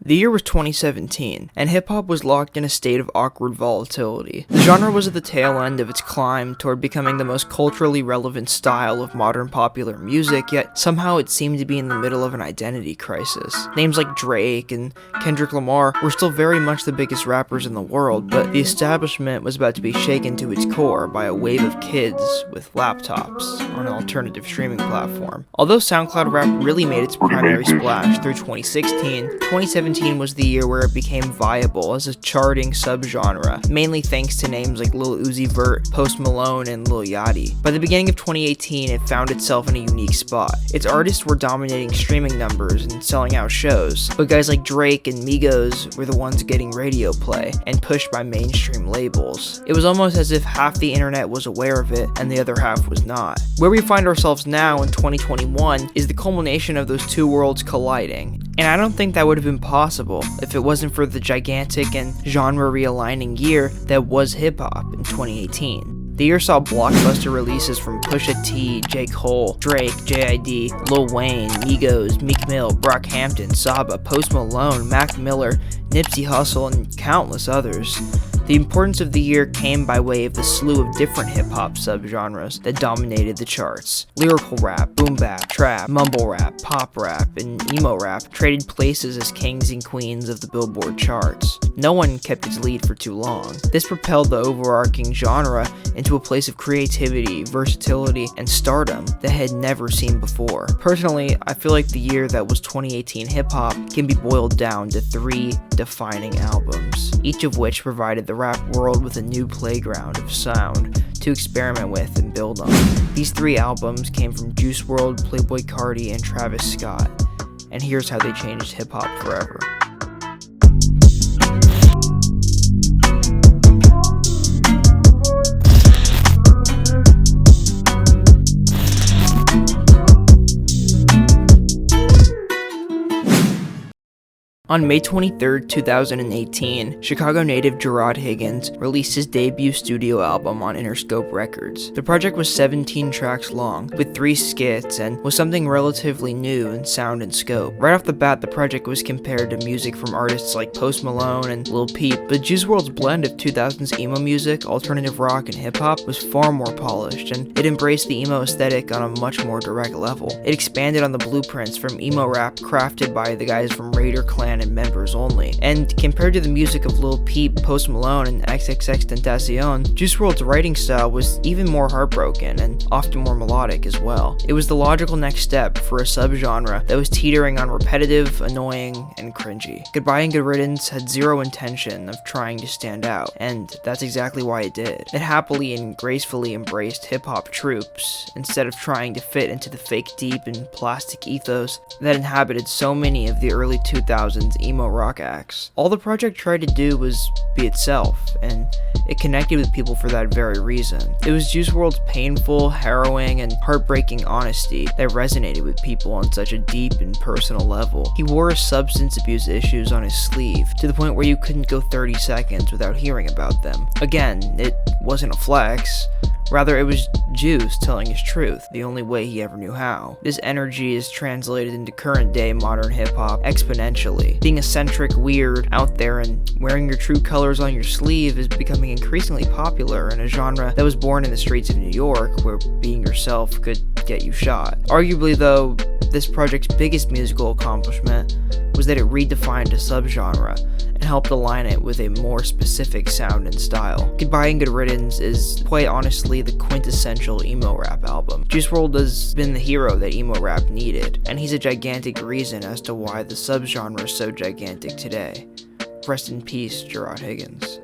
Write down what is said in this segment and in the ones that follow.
The year was 2017, and hip-hop was locked in a state of awkward volatility. The genre was at the tail end of its climb toward becoming the most culturally relevant style of modern popular music, yet somehow it seemed to be in the middle of an identity crisis. Names like Drake and Kendrick Lamar were still very much the biggest rappers in the world, but the establishment was about to be shaken to its core by a wave of kids with laptops on an alternative streaming platform. Although SoundCloud rap really made its primary splash through 2016, 2017 was the year where it became viable as a charting subgenre, mainly thanks to names like Lil Uzi Vert, Post Malone, and Lil Yachty. By the beginning of 2018, it found itself in a unique spot. Its artists were dominating streaming numbers and selling out shows, but guys like Drake and Migos were the ones getting radio play and pushed by mainstream labels. It was almost as if half the internet was aware of it and the other half was not. Where we find ourselves now in 2021 is the culmination of those two worlds colliding. And I don't think that would have been possible if it wasn't for the gigantic and genre realigning year that was hip-hop in 2018. The year saw blockbuster releases from Pusha T, J. Cole, Drake, J.I.D., Lil Wayne, Migos, Meek Mill, Brockhampton, Saba, Post Malone, Mac Miller, Nipsey Hussle, and countless others. The importance of the year came by way of the slew of different hip-hop subgenres that dominated the charts. Lyrical rap, boom bap, trap, mumble rap, pop rap, and emo rap traded places as kings and queens of the Billboard charts. No one kept its lead for too long. This propelled the overarching genre into a place of creativity, versatility, and stardom that had never seen before. Personally, I feel like the year that was 2018 hip-hop can be boiled down to three defining albums, each of which provided the rap world with a new playground of sound to experiment with and build on. These three albums came from Juice WRLD, Playboi Carti, and Travis Scott, and here's how they changed hip-hop forever. On May 23, 2018, Chicago native Gerard Higgins released his debut studio album on Interscope Records. The project was 17 tracks long, with 3 skits, and was something relatively new in sound and scope. Right off the bat, the project was compared to music from artists like Post Malone and Lil Peep, but Juice WRLD's blend of 2000s emo music, alternative rock, and hip-hop was far more polished, and it embraced the emo aesthetic on a much more direct level. It expanded on the blueprints from emo rap crafted by the guys from Raider Clan and members only. And compared to the music of Lil Peep, Post Malone, and XXXTentacion, Juice WRLD's writing style was even more heartbroken and often more melodic as well. It was the logical next step for a subgenre that was teetering on repetitive, annoying, and cringy. Goodbye and Good Riddance had zero intention of trying to stand out, and that's exactly why it did. It happily and gracefully embraced hip-hop tropes instead of trying to fit into the fake deep and plastic ethos that inhabited so many of the early 2000s emo rock acts. All the project tried to do was be itself, and it connected with people for that very reason. It was Juice WRLD's painful, harrowing, and heartbreaking honesty that resonated with people on such a deep and personal level. He wore his substance abuse issues on his sleeve, to the point where you couldn't go 30 seconds without hearing about them. Again, it wasn't a flex. Rather, it was Juice telling his truth, the only way he ever knew how. This energy is translated into current-day modern hip-hop exponentially. Being eccentric, weird, out there, and wearing your true colors on your sleeve is becoming increasingly popular in a genre that was born in the streets of New York, where being yourself could get you shot. Arguably, though, this project's biggest musical accomplishment was that it redefined a subgenre and helped align it with a more specific sound and style. Goodbye and Good Riddance is, quite honestly, the quintessential emo rap album. Juice WRLD has been the hero that emo rap needed, and he's a gigantic reason as to why the subgenre is so gigantic today. Rest in peace, Gerard Higgins.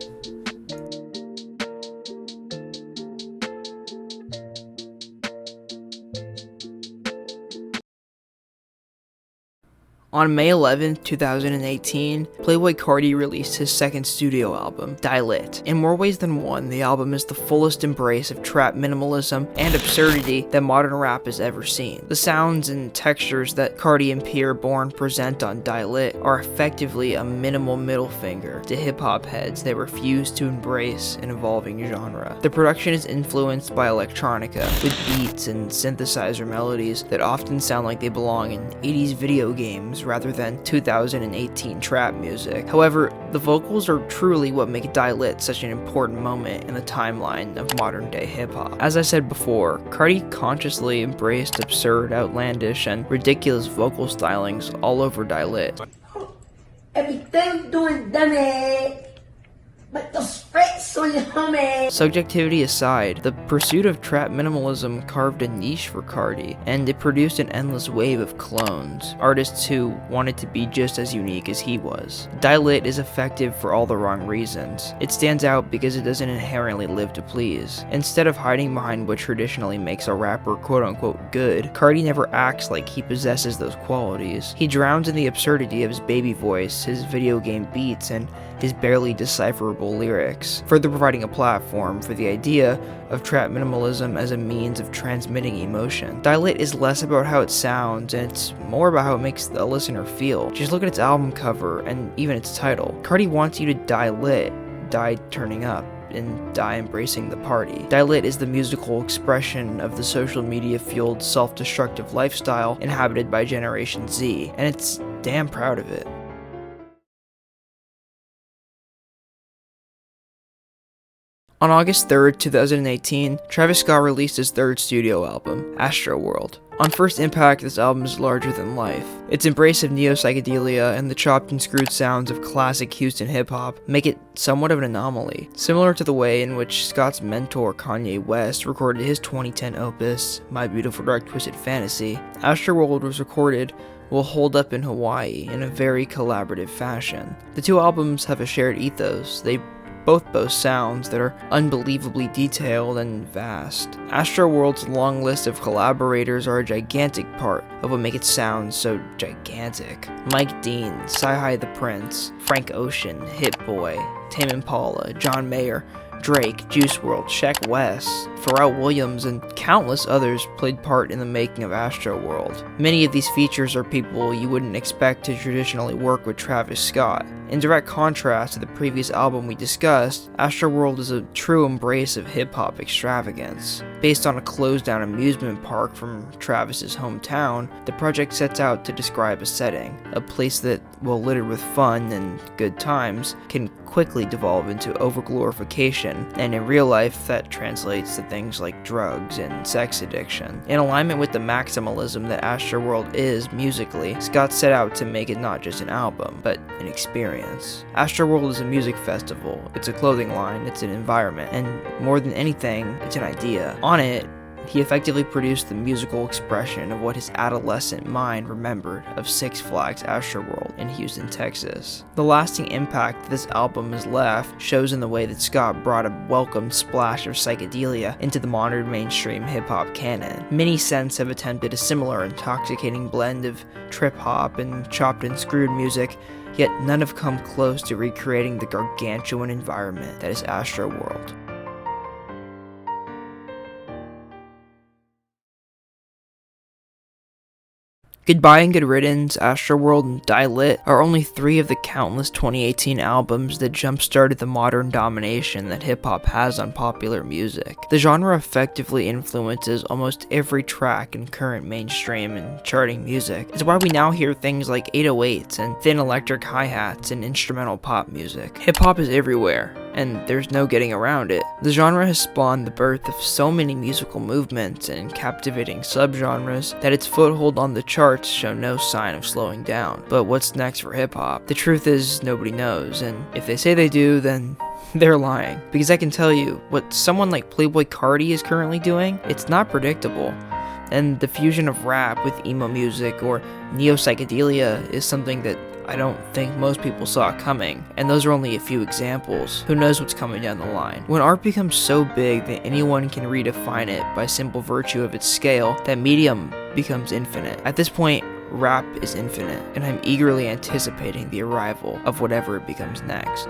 On May 11, 2018, Playboi Carti released his second studio album, Die Lit. In more ways than one, the album is the fullest embrace of trap minimalism and absurdity that modern rap has ever seen. The sounds and textures that Carti and Pierre Bourne present on Die Lit are effectively a minimal middle finger to hip-hop heads that refuse to embrace an evolving genre. The production is influenced by electronica, with beats and synthesizer melodies that often sound like they belong in 80s video games tunes rather than 2018 trap music. However, the vocals are truly what make Die Lit such an important moment in the timeline of modern day hip-hop. As I said before, Carti consciously embraced absurd, outlandish, and ridiculous vocal stylings all over Die Lit. Everything doing dummy, but the spread's only homie. Subjectivity aside, the pursuit of trap minimalism carved a niche for Carti, and it produced an endless wave of clones, artists who wanted to be just as unique as he was. Die Lit is effective for all the wrong reasons. It stands out because it doesn't inherently live to please. Instead of hiding behind what traditionally makes a rapper quote-unquote good, Carti never acts like he possesses those qualities. He drowns in the absurdity of his baby voice, his video game beats, and his barely decipherable lyrics, further providing a platform for the idea of trap minimalism as a means of transmitting emotion. Die Lit is less about how it sounds, and it's more about how it makes the listener feel. Just look at its album cover, and even its title. Carti wants you to die lit, die turning up, and die embracing the party. Die Lit is the musical expression of the social media-fueled self-destructive lifestyle inhabited by Generation Z, and it's damn proud of it. On August 3rd, 2018, Travis Scott released his third studio album, ASTROWORLD. On first impact, this album is larger than life. Its embrace of neo-psychedelia and the chopped and screwed sounds of classic Houston hip-hop make it somewhat of an anomaly. Similar to the way in which Scott's mentor Kanye West recorded his 2010 opus, My Beautiful Dark Twisted Fantasy, ASTROWORLD was recorded will hold up in Hawaii in a very collaborative fashion. The two albums have a shared ethos. They both boast sounds that are unbelievably detailed and vast. ASTROWORLD's long list of collaborators are a gigantic part of what makes it sound so gigantic. Mike Dean, Sci-Hi the Prince, Frank Ocean, Hit Boy, Tame Impala, John Mayer, Drake, Juice WRLD, Sheck West, Pharrell Williams, and countless others played part in the making of ASTROWORLD. Many of these features are people you wouldn't expect to traditionally work with Travis Scott. In direct contrast to the previous album we discussed, ASTROWORLD is a true embrace of hip-hop extravagance. Based on a closed-down amusement park from Travis's hometown, the project sets out to describe a setting, a place that, while littered with fun and good times, can quickly devolve into overglorification, and in real life that translates to things like drugs and sex addiction. In alignment with the maximalism that ASTROWORLD is musically, Scott set out to make it not just an album, but an experience. ASTROWORLD is a music festival, it's a clothing line, it's an environment, and more than anything, it's an idea. On it, he effectively produced the musical expression of what his adolescent mind remembered of Six Flags ASTROWORLD in Houston, Texas. The lasting impact that this album has left shows in the way that Scott brought a welcome splash of psychedelia into the modern mainstream hip-hop canon. Many since have attempted a similar intoxicating blend of trip-hop and chopped and screwed music, yet none have come close to recreating the gargantuan environment that is ASTROWORLD. Goodbye and Good Riddance, ASTROWORLD, and Die Lit are only three of the countless 2018 albums that jump-started the modern domination that hip-hop has on popular music. The genre effectively influences almost every track in current mainstream and charting music. It's why we now hear things like 808s and thin electric hi-hats in instrumental pop music. Hip-hop is everywhere, and there's no getting around it. The genre has spawned the birth of so many musical movements and captivating subgenres that its foothold on the charts show no sign of slowing down. But what's next for hip-hop? The truth is, nobody knows, and if they say they do, then they're lying. Because I can tell you, what someone like Playboi Carti is currently doing, it's not predictable. And the fusion of rap with emo music or neo-psychedelia is something that I don't think most people saw coming, and those are only a few examples. Who knows what's coming down the line? When art becomes so big that anyone can redefine it by simple virtue of its scale, that medium becomes infinite. At this point, rap is infinite, and I'm eagerly anticipating the arrival of whatever it becomes next.